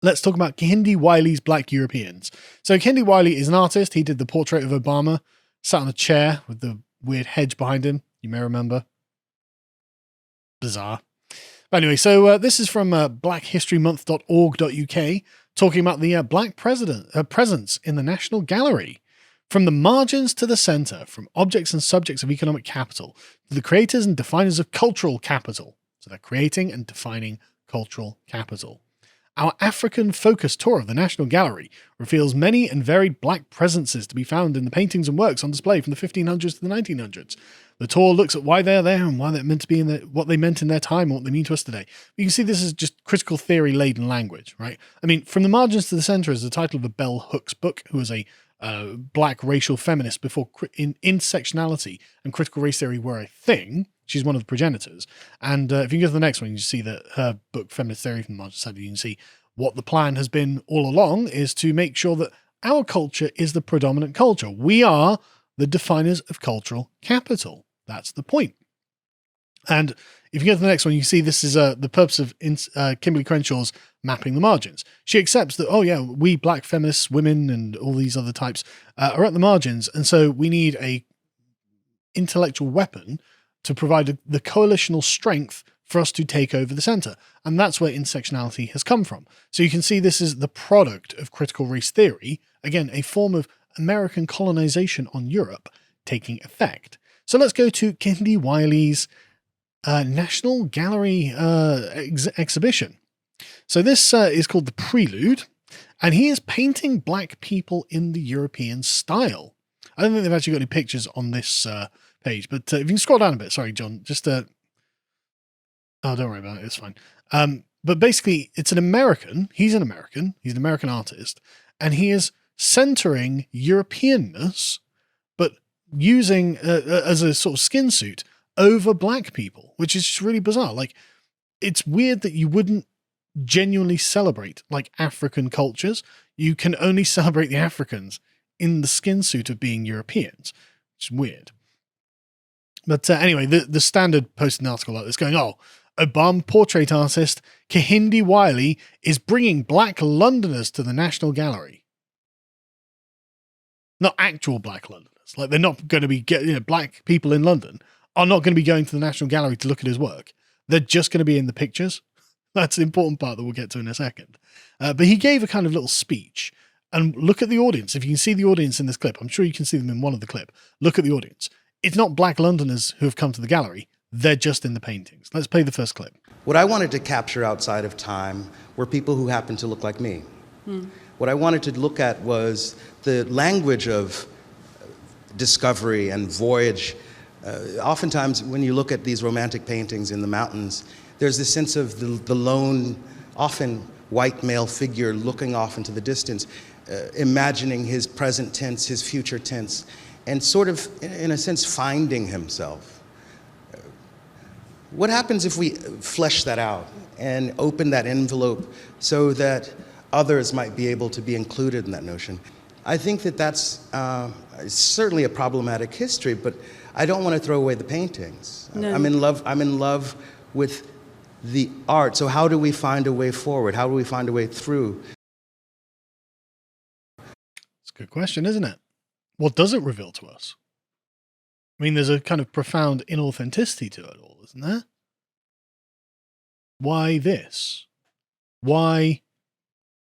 let's talk about Kehinde Wiley's Black Europeans. So Kehinde Wiley is an artist. He did the portrait of Obama, sat on a chair with the weird hedge behind him. You may remember. Bizarre. But anyway, so this is from blackhistorymonth.org.uk, talking about the black presence in the National Gallery. From the margins to the centre, from objects and subjects of economic capital, to the creators and definers of cultural capital. So they're creating and defining cultural capital. Our African-focused tour of the National Gallery reveals many and varied black presences to be found in the paintings and works on display from the 1500s to the 1900s. The tour looks at why they're there and why they're meant to be what they meant in their time and what they mean to us today. You can see this is just critical theory-laden language, right? I mean, From the Margins to the Centre is the title of a Bell Hooks book, who was a black racial feminist before intersectionality and critical race theory were a thing. She's one of the progenitors. And if you go to the next one, you see that her book, Feminist Theory from the Margins to the Centre, you can see what the plan has been all along is to make sure that our culture is the predominant culture. We are the definers of cultural capital. That's the point. And if you go to the next one, you see this is the purpose of Kimberly Crenshaw's Mapping the Margins. She accepts that, oh yeah, we black feminists, women, and all these other types are at the margins. And so we need a intellectual weapon to provide the coalitional strength for us to take over the center. And that's where intersectionality has come from. So you can see this is the product of critical race theory. Again, a form of American colonization on Europe taking effect. So let's go to Kehinde Wiley's National Gallery exhibition. So this is called The Prelude, and he is painting black people in the European style. I don't think they've actually got any pictures on this page, but if you can scroll down a bit, sorry, John, just oh, don't worry about it, it's fine. But basically, it's an American, he's an American artist, and he is centering Europeanness, but using as a sort of skin suit over black people, which is just really bizarre. Like, it's weird that you wouldn't genuinely celebrate like African cultures. You can only celebrate the Africans in the skin suit of being Europeans, which is weird. But anyway, the Standard posted an article like this going, oh, Obama portrait artist Kehinde Wiley is bringing black Londoners to the National Gallery. Not actual black Londoners. Like, they're not going to be black people in London are not going to be going to the National Gallery to look at his work. They're just going to be in the pictures. That's the important part that we'll get to in a second. But he gave a kind of little speech. And look at the audience. If you can see the audience in this clip, I'm sure you can see them in one of the clip. Look at the audience. It's not black Londoners who have come to the gallery. They're just in the paintings. Let's play the first clip. What I wanted to capture outside of time were people who happened to look like me. What I wanted to look at was the language of discovery and voyage. Oftentimes, when you look at these romantic paintings in the mountains, there's this sense of the lone, often white male figure looking off into the distance, imagining his present tense, his future tense, and sort of, in a sense, finding himself. What happens if we flesh that out and open that envelope so that others might be able to be included in that notion? I think that that's certainly a problematic history, but I don't want to throw away the paintings. No. I'm in love with the art. So how do we find a way forward? How do we find a way through? It's a good question, isn't it? What does it reveal to us? I mean, there's a kind of profound inauthenticity to it all, isn't there? Why this? Why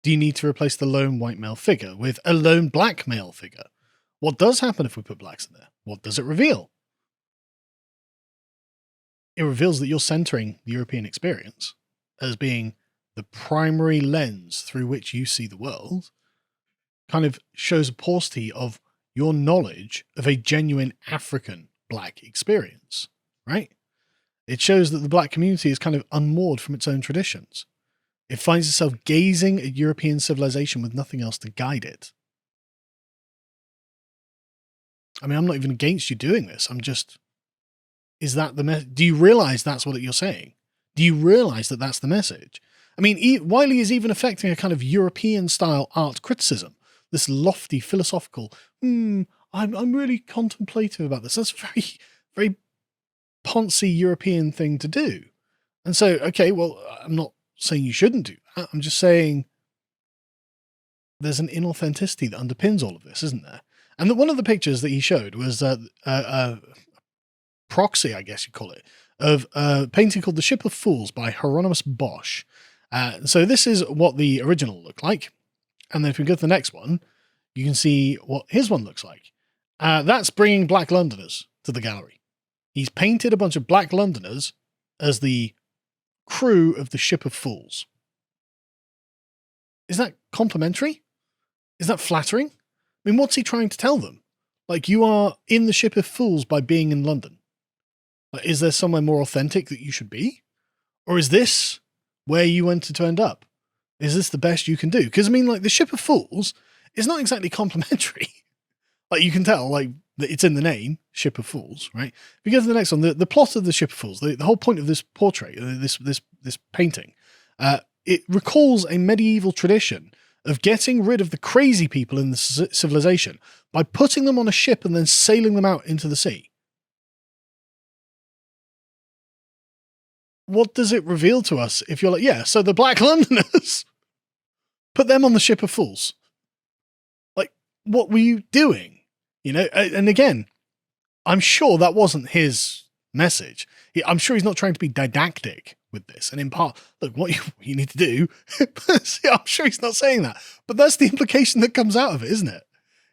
do you need to replace the lone white male figure with a lone black male figure? What does happen if we put blacks in there? What does it reveal? It reveals that you're centering the European experience as being the primary lens through which you see the world. Kind of shows a paucity of your knowledge of a genuine African black experience, right? It shows that the black community is kind of unmoored from its own traditions. It finds itself gazing at European civilization with nothing else to guide it. I mean, I'm not even against you doing this. I'm just, is that the message? Do you realize that's what you're saying? Do you realize that that's the message? I mean, Wiley is even affecting a kind of European style art criticism. This lofty philosophical, I'm really contemplative about this. That's a very, very poncy European thing to do. And so, okay, well, I'm not saying you shouldn't do that. I'm just saying there's an inauthenticity that underpins all of this, isn't there? And that one of the pictures that he showed was a proxy, I guess you call it, of a painting called The Ship of Fools by Hieronymus Bosch. So this is what the original looked like. And then if we go to the next one, you can see what his one looks like. That's bringing Black Londoners to the gallery. He's painted a bunch of Black Londoners as the crew of the Ship of Fools. Is that complimentary? Is that flattering? I mean, what's he trying to tell them? Like, you are in the Ship of Fools by being in London. Like, is there somewhere more authentic that you should be? Or is this where you wanted to end up? Is this the best you can do? Because, I mean, like, the Ship of Fools is not exactly complimentary. Like, you can tell, like, that it's in the name, Ship of Fools, right? If you go to the next one, the plot of the Ship of Fools, the whole point of this portrait, this painting, it recalls a medieval tradition of getting rid of the crazy people in the civilization by putting them on a ship and then sailing them out into the sea. What does it reveal to us if you're like, yeah, so the Black Londoners, put them on the Ship of Fools? Like, what were you doing? You know, and again, I'm sure that wasn't his message. I'm sure he's not trying to be didactic with this. And in part, look, what you need to do, see, I'm sure he's not saying that, but that's the implication that comes out of it, isn't it?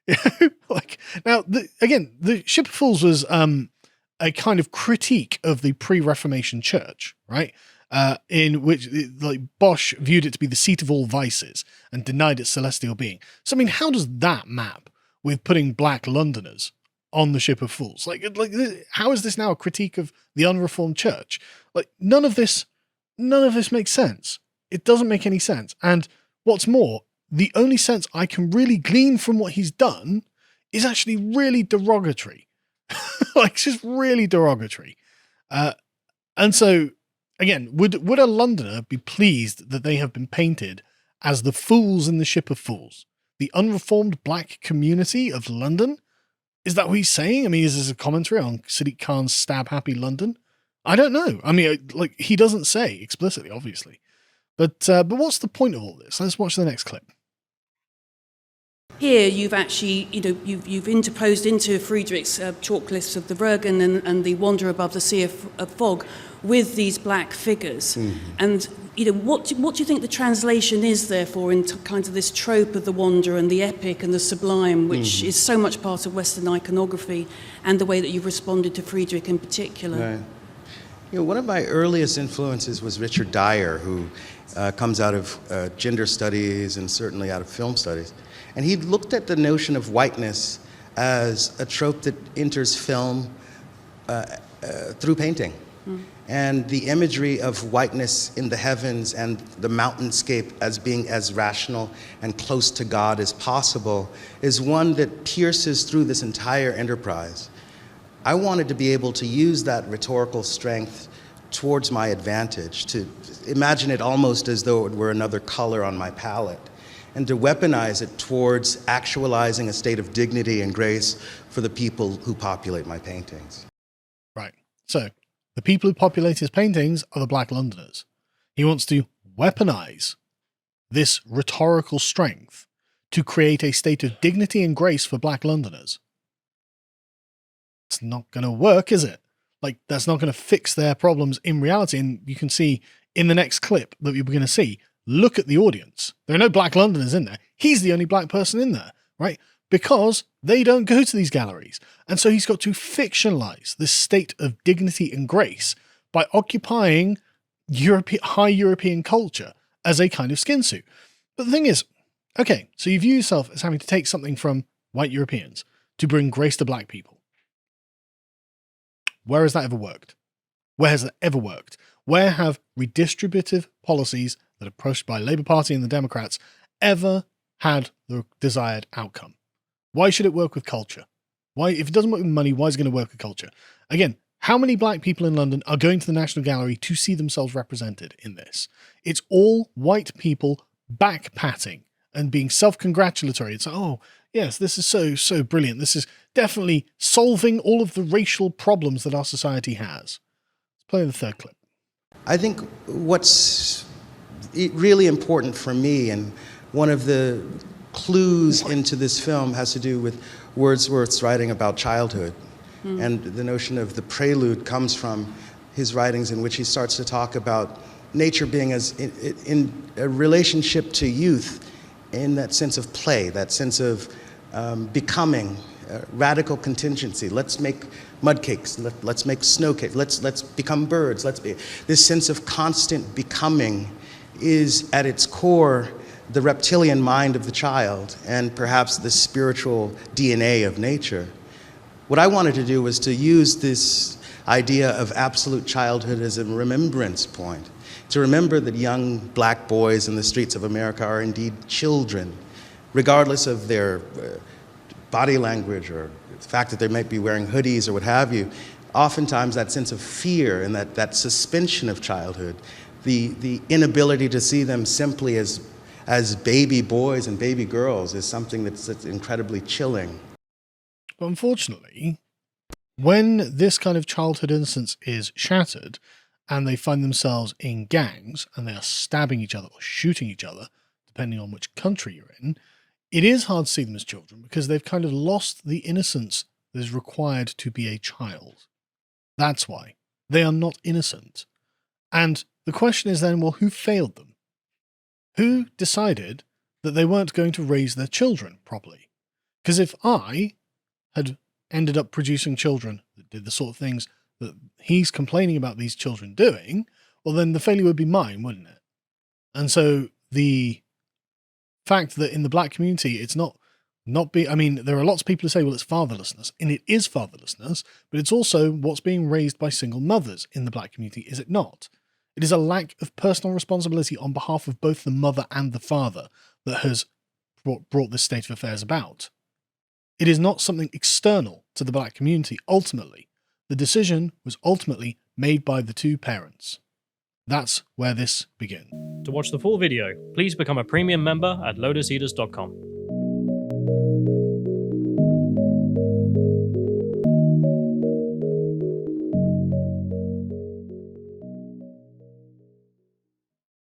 You know, like, now, again, the Ship of Fools was a kind of critique of the pre-Reformation church, right? In which, like, Bosch viewed it to be the seat of all vices and denied its celestial being. So, I mean, how does that map with putting Black Londoners on the Ship of Fools? Like, how is this now a critique of the unreformed church? Like, none of this makes sense. It doesn't make any sense. And what's more, the only sense I can really glean from what he's done is actually really derogatory. Like, it's just really derogatory. And so, again, would a Londoner be pleased that they have been painted as the fools in the Ship of Fools? The unreformed black community of London? Is that what he's saying? I mean, is this a commentary on Sadiq Khan's Stab Happy London? I don't know. I mean, like, he doesn't say explicitly, obviously. But what's the point of all this? Let's watch the next clip. Here, you've actually, you've interposed into Friedrich's chalk cliffs of the Bergen and the Wander Above the Sea of Fog with these black figures. Mm-hmm. And, what do you think the translation is, therefore, into kind of this trope of the wander and the epic and the sublime, which is so much part of Western iconography, and the way that you've responded to Friedrich in particular? Right. One of my earliest influences was Richard Dyer, who comes out of gender studies and certainly out of film studies. And he looked at the notion of whiteness as a trope that enters film through painting. And the imagery of whiteness in the heavens and the mountainscape as being as rational and close to God as possible is one that pierces through this entire enterprise. I wanted to be able to use that rhetorical strength towards my advantage, to imagine it almost as though it were another color on my palette, and to weaponize it towards actualizing a state of dignity and grace for the people who populate my paintings. Right. So, the people who populate his paintings are the Black Londoners. He wants to weaponize this rhetorical strength to create a state of dignity and grace for Black Londoners. It's not going to work, is it? Like, that's not going to fix their problems in reality. And you can see in the next clip that we're going to see, look at the audience. There are no Black Londoners in there. He's the only black person in there, right? Because they don't go to these galleries. And so he's got to fictionalize this state of dignity and grace by occupying high European culture as a kind of skin suit. But the thing is, okay, so you view yourself as having to take something from white Europeans to bring grace to black people. Where has that ever worked? Where has that ever worked? Where have redistributive policies that are pushed by Labour Party and the Democrats ever had the desired outcome? Why should it work with culture? Why, if it doesn't work with money, why is it going to work with culture? Again, how many black people in London are going to the National Gallery to see themselves represented in this? It's all white people back-patting and being self-congratulatory. It's like, oh, yes, this is so brilliant. This is definitely solving all of the racial problems that our society has. Let's play the third clip. I think what's really important for me, and one of the clues into this film has to do with Wordsworth's writing about childhood. And the notion of the prelude comes from his writings in which he starts to talk about nature being as in a relationship to youth, in that sense of play, that sense of becoming, radical contingency. Let's make mud cakes, let's make snow cakes, let's become birds, this sense of constant becoming is at its core the reptilian mind of the child and perhaps the spiritual DNA of nature. What I wanted to do was to use this idea of absolute childhood as a remembrance point, to remember that young black boys in the streets of America are indeed children, regardless of their body language or the fact that they might be wearing hoodies or what have you. Oftentimes that sense of fear and that suspension of childhood, the inability to see them simply as baby boys and baby girls is something that's incredibly chilling. But unfortunately, when this kind of childhood innocence is shattered and they find themselves in gangs and they are stabbing each other or shooting each other, depending on which country you're in, it is hard to see them as children because they've kind of lost the innocence that is required to be a child. That's why. They are not innocent. And the question is then, well, who failed them? Who decided that they weren't going to raise their children properly? Because if I had ended up producing children that did the sort of things that he's complaining about these children doing, well, then the failure would be mine, wouldn't it? And so the fact that in the black community, it's not I mean, there are lots of people who say, well, it's fatherlessness, and it is fatherlessness, but it's also what's being raised by single mothers in the black community, is it not? It is a lack of personal responsibility on behalf of both the mother and the father that has brought this state of affairs about. It is not something external to the black community, ultimately. The decision was ultimately made by the two parents. That's where this begins. To watch the full video, please become a premium member at lotuseaters.com.